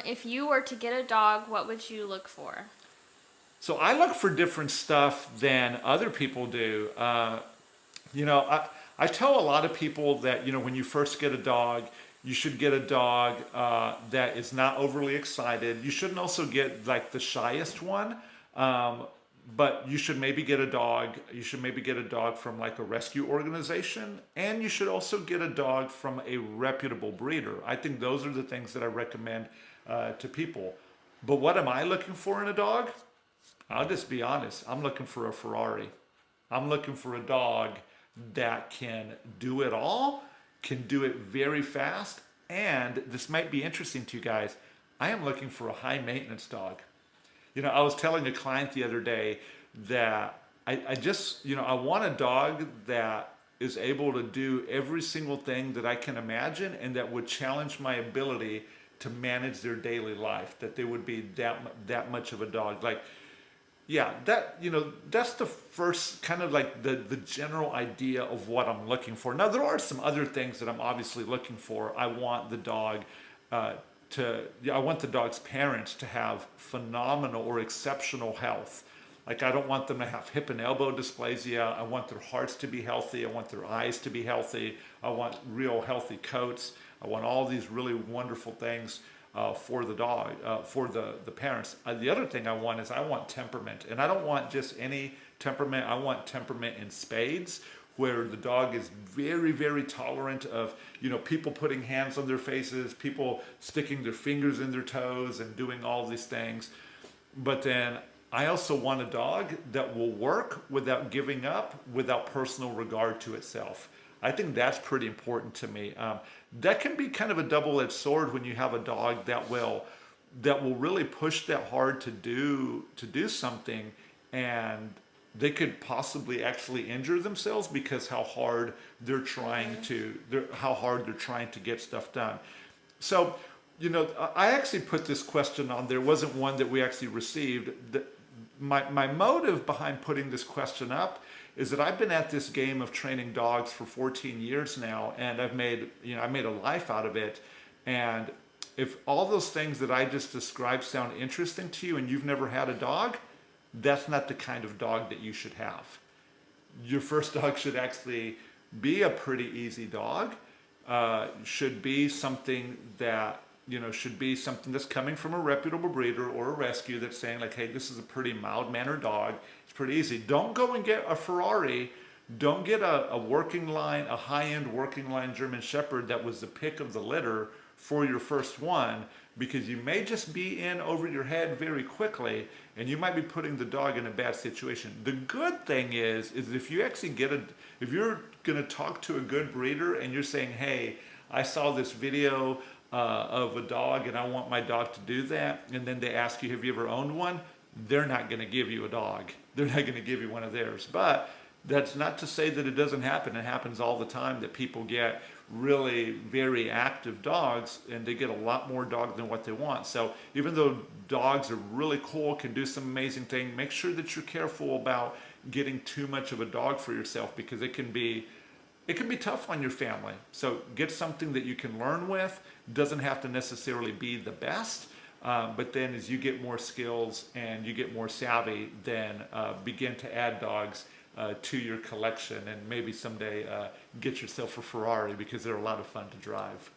if you were to get a dog, what would you look for? So I look for different stuff than other people do. You know, I tell a lot of people that, you know, when you first get a dog, you should get a dog that is not overly excited. You shouldn't also get like the shyest one. Um, but you should maybe get a dog. You should maybe get a dog from like a rescue organization, and you should also get a dog from a reputable breeder. I think those are the things that I recommend to people. But what am I looking for in a dog? I'll just be honest. I'm looking for a Ferrari. I'm looking for a dog that can do it all, can do it very fast, and this might be interesting to you guys. I am looking for a high maintenance dog. You know, I was telling a client the other day that I just, you know, I want a dog that is able to do every single thing that I can imagine and that would challenge my ability to manage their daily life, that they would be that much of a dog. Like, yeah, that, you know, that's the first kind of like the general idea of what I'm looking for. Now, there are some other things that I'm obviously looking for. I want the dog uh, yeah, I want the dog's parents to have phenomenal or exceptional health. Like, I don't want them to have hip and elbow dysplasia. I want their hearts to be healthy. I want their eyes to be healthy. I want real healthy coats. I want all these really wonderful things for the dog, for the parents. The other thing I want is I want temperament. And I don't want just any temperament. I want temperament in spades, where the dog is very, very tolerant of, you know, people putting hands on their faces, people sticking their fingers in their toes and doing all these things. But then I also want a dog that will work without giving up, without personal regard to itself. I think that's pretty important to me. That can be kind of a double-edged sword when you have a dog that will really push that hard to do something, and they could possibly actually injure themselves because how hard they're trying to get stuff done. So, you know, I actually put this question on there. It wasn't one that we actually received. My motive behind putting this question up is that I've been at this game of training dogs for 14 years now, and I made a life out of it. And if all those things that I just described sound interesting to you and you've never had a dog, that's not the kind of dog that you should have. Your first dog should actually be a pretty easy dog. Should be something that, you know, should be something that's coming from a reputable breeder or a rescue that's saying like, hey, this is a pretty mild-mannered dog. It's pretty easy. Don't go and get a Ferrari. Don't get a working line, a high-end working line German Shepherd that was the pick of the litter for your first one, because you may just be in over your head very quickly and you might be putting the dog in a bad situation. The good thing is if you actually if you're gonna talk to a good breeder and you're saying, hey, I saw this video of a dog and I want my dog to do that, and then they ask you, have you ever owned one? They're not gonna give you a dog. They're not gonna give you one of theirs. But that's not to say that it doesn't happen. It happens all the time that people get really very active dogs and they get a lot more dog than what they want. So even though dogs are really cool, can do some amazing things, make sure that you're careful about getting too much of a dog for yourself, because it can be tough on your family. So get something that you can learn with. Doesn't have to necessarily be the best, but then as you get more skills and you get more savvy, then begin to add dogs to your collection, and maybe someday get yourself a Ferrari, because they're a lot of fun to drive.